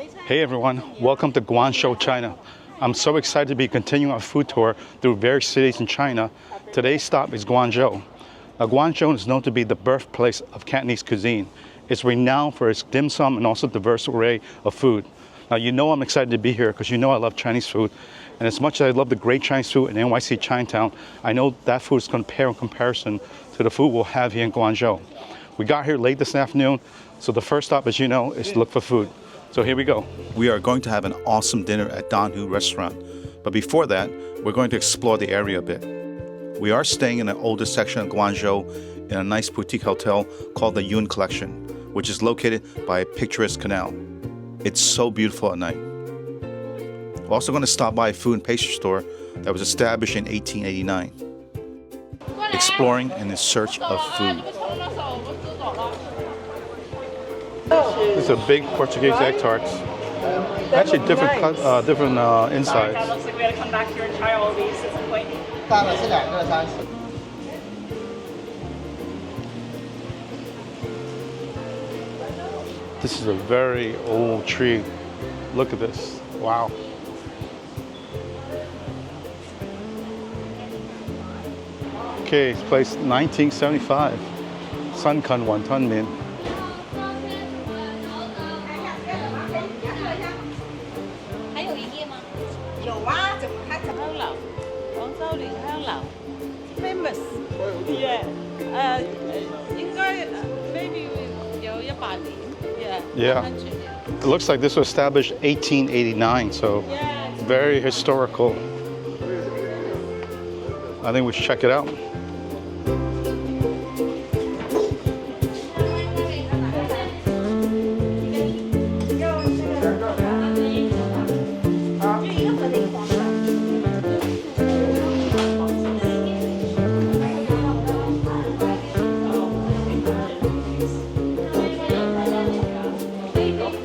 Hey everyone, welcome to Guangzhou, China. I'm so excited to be continuing our food tour through various cities in China. Today's stop is Guangzhou. Now, Guangzhou is known to be the birthplace of Cantonese cuisine. It's renowned for its dim sum and also diverse array of food. Now, you know I'm excited to be here because you know I love Chinese food. And as much as I love the great Chinese food in NYC Chinatown, I know that food is going to pale in comparison to the food we'll have here in Guangzhou. We got here late this afternoon, so the first stop, as you know, is to look for food. So here we go. We are going to have an awesome dinner at Donghu Restaurant. But before that, we're going to explore the area a bit. We are staying in an older section of Guangzhou in a nice boutique hotel called the Yun Collection, which is located by a picturesque canal. It's so beautiful at night. We're also going to stop by a food and pastry store that was established in 1889. Exploring and in search of food. These are big Portuguese egg tarts. Actually, different insides. That looks like we had to come back here and try all of these at some point. This is a very old tree. Look at this. Wow. Okay, it's placed 1975. Sankan Wonton Min. Famous. Yeah. Maybe Yeah. It looks like this was established 1889, so very historical. I think we should check it out.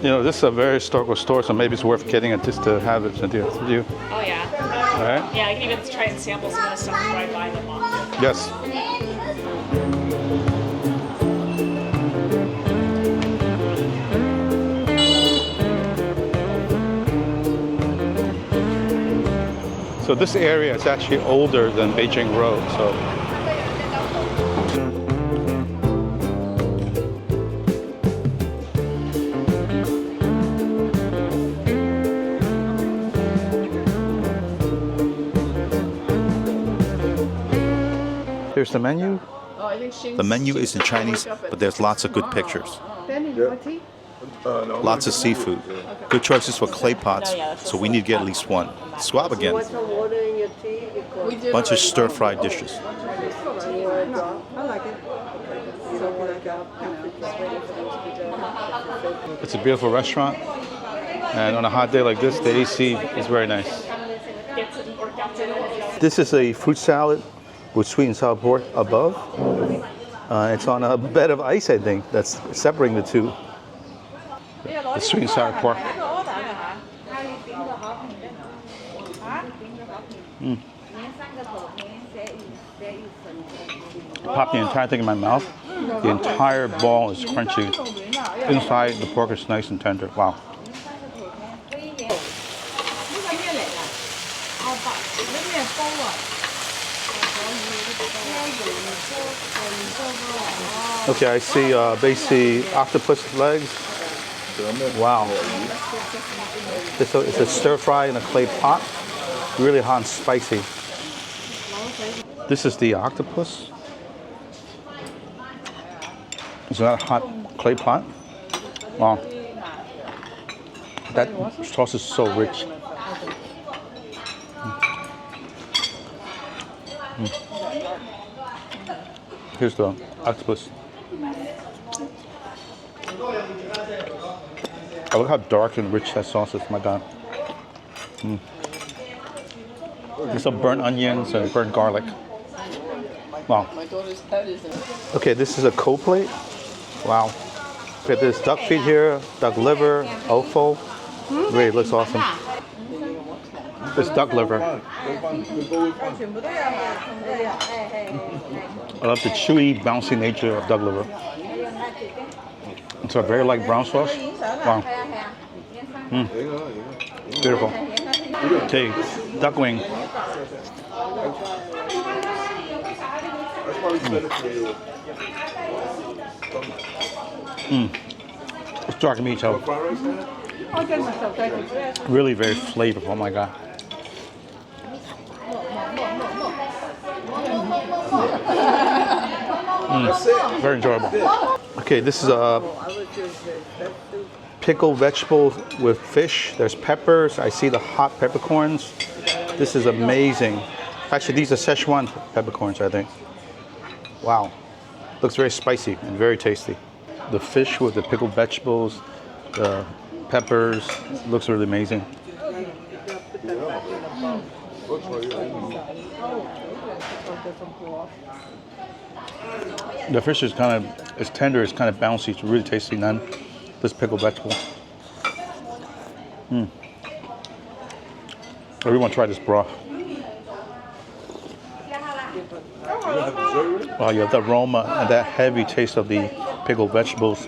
You know, this is a very historical store, so maybe it's worth getting it just to have it with you. Oh yeah. All right. Yeah, I can even try and sample some of the stuff before I buy them all. Yes. So this area is actually older than Beijing Road, so. Here's the menu. The menu is in Chinese, but there's lots of good pictures. Lots of seafood. Good choices for clay pots, so we need to get at least one. Squab again. Bunch of stir-fried dishes. It's a beautiful restaurant, and on a hot day like this, the AC is very nice. This is a fruit salad with sweet and sour pork above. It's on a bed of ice, I think, that's separating the two. The sweet and sour pork. Pop the entire thing in my mouth. The entire ball is crunchy. Inside, the pork is nice and tender. Wow. Okay, I see basically octopus legs. Wow. It's a stir fry in a clay pot. Really hot and spicy. This is the octopus. Is that a hot clay pot? Wow. That sauce is so rich. Here's the octopus. Oh, look how dark and rich that sauce is, my God. There's some burnt onions and burnt garlic. Wow. Okay, this is a cold plate. Wow. Okay, there's duck feet here, duck liver, offal. Really, it looks awesome. It's duck liver. I love the chewy, bouncy nature of duck liver. It's a very light brown sauce. Wow. Beautiful. Okay, duck wing. It's dark meat, so really very flavorful. Oh my god. Very enjoyable. Okay, this is a pickled vegetables with fish. There's peppers. I see the hot peppercorns. This is amazing. Actually, these are Szechuan peppercorns, I think. Wow. Looks very spicy and very tasty. The fish with the pickled vegetables, the peppers, looks really amazing. The fish is kind of, it's tender, it's kind of bouncy, it's really tasty. And then this pickled vegetable. I really want to try this broth. Wow, you have the aroma and that heavy taste of the pickled vegetables.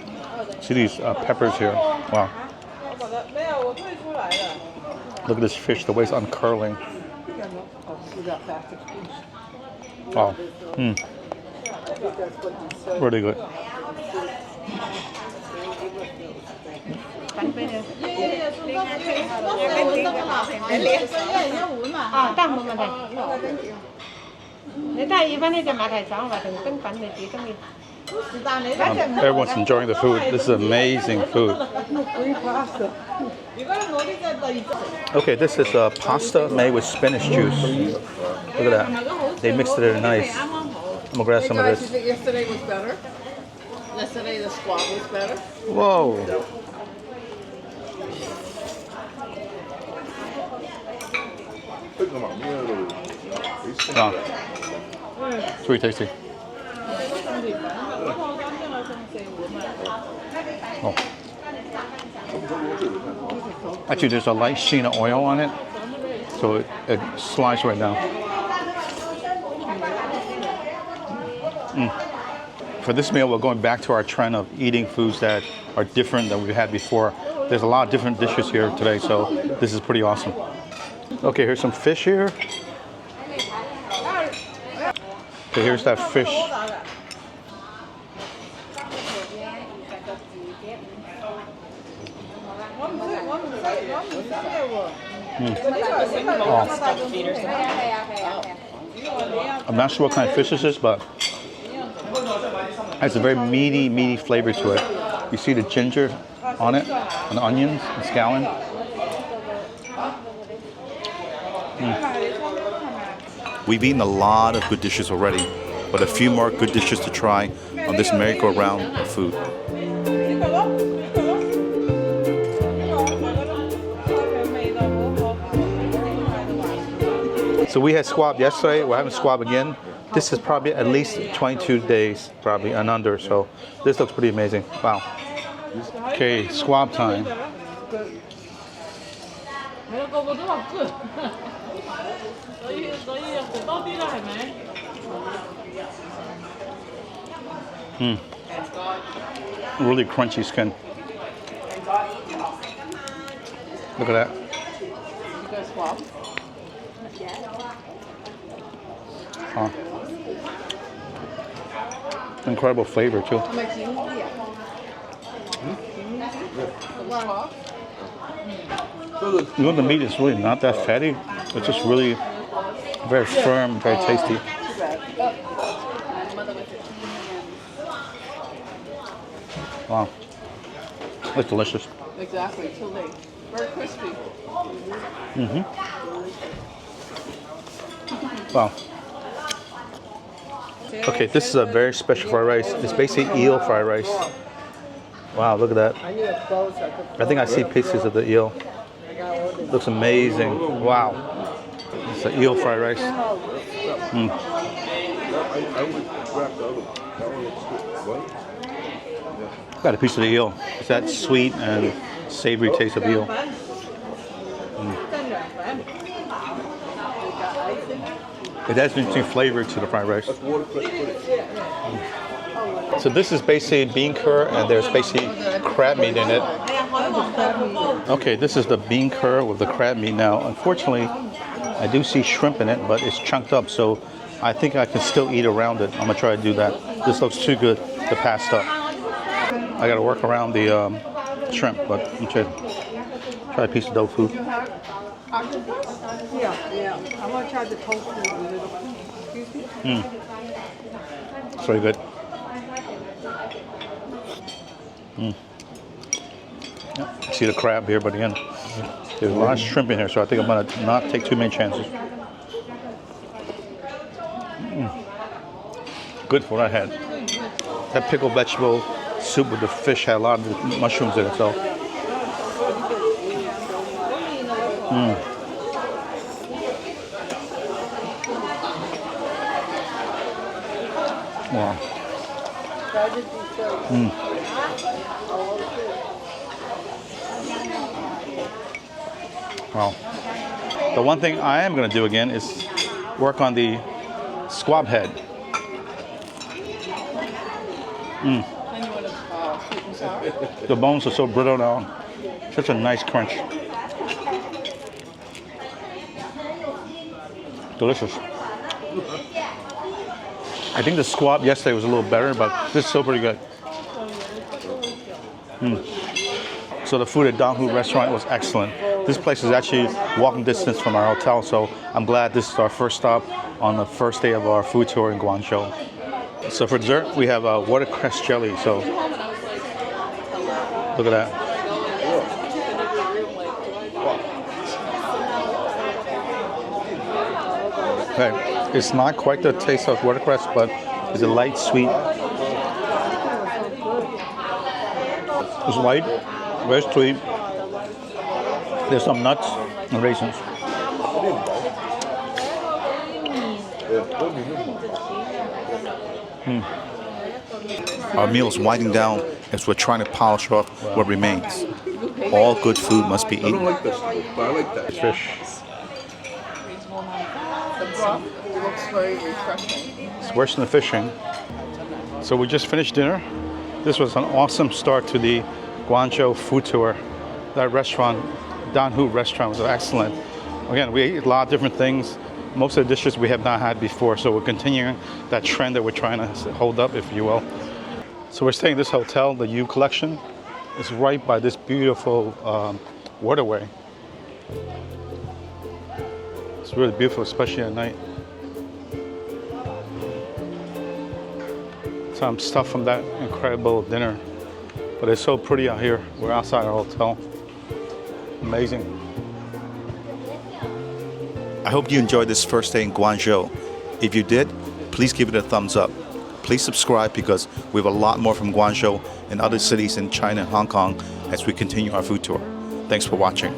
See these peppers here. Wow. Look at this fish, the way it's uncurling. Wow. Really good. Everyone's enjoying the food. This is amazing food. Okay, this is pasta made with spinach juice. Look at that. They mixed it in nice. I'm gonna grab some of this. Yesterday was better. Yesterday the squab was better. Whoa. It's really tasty. Oh. Actually, there's a light sheen of oil on it, so it slides right down. For this meal, we're going back to our trend of eating foods that are different than we've had before. There's a lot of different dishes here today, so this is pretty awesome. Okay, here's some fish here. Okay, here's that fish. Oh. I'm not sure what kind of fish this is, but it has a very meaty flavor to it. You see the ginger on it, and the onions, and scallion. We've eaten a lot of good dishes already, but a few more good dishes to try on this merry-go-round of food. So we had squab yesterday, we're having squab again. This is probably at least 22 days, probably, and under, so this looks pretty amazing. Wow. Okay, squab time. Really crunchy skin. Look at that. Incredible flavor too. You know, the meat is really not that fatty. It's just really very firm, very tasty. Wow, it's delicious. Exactly, too late. Very crispy. Wow. Okay, this is a very special fried rice. It's basically eel fried rice. Wow, look at that. I think I see pieces of the eel. Looks amazing. Wow. It's an eel fried rice. Got a piece of the eel. It's that sweet and savory taste of eel. It has interesting flavor to the fried rice. So this is basically bean curd, and there's basically crab meat in it. Okay, this is the bean curd with the crab meat. Now, unfortunately, I do see shrimp in it, but it's chunked up, so I think I can still eat around it. I'm gonna try to do that. This looks too good to pass up. I gotta work around the shrimp, but I'm gonna try a piece of tofu. Yeah. I'm gonna try the tofu a little. Excuse me? It's very good. See the crab here, but again, there's a lot of shrimp in here, so I think I'm gonna not take too many chances. Good for what I had. That pickled vegetable soup with the fish had a lot of mushrooms in it, so. Wow. Wow. The one thing I am going to do again is work on the squab head. The bones are so brittle now. Such a nice crunch. Delicious. I think the squab yesterday was a little better, but this is still pretty good. So the food at Donghu Restaurant was excellent. This place is actually walking distance from our hotel, so I'm glad this is our first stop on the first day of our food tour in Guangzhou. So for dessert, we have a watercress jelly. So look at that. Okay, it's not quite the taste of watercress, but it's a light sweet. It's light, very sweet. There's some nuts and raisins. Our meal is winding down as we're trying to polish off what remains. All good food must be eaten. I like this, but I like that. Fish. The broth looks very refreshing. It's worse than the fishing. So we just finished dinner. This was an awesome start to the Guangzhou Food Tour. That restaurant, Donghu Restaurant, was excellent. Again, we ate a lot of different things. Most of the dishes we have not had before, so we're continuing that trend that we're trying to hold up, if you will. So we're staying in this hotel, the U Collection. It's right by this beautiful waterway. It's really beautiful, especially at night. Some stuff from that incredible dinner. But it's so pretty out here. We're outside our hotel. Amazing. I hope you enjoyed this first day in Guangzhou. If you did, please give it a thumbs up. Please subscribe because we have a lot more from Guangzhou and other cities in China and Hong Kong as we continue our food tour. Thanks for watching.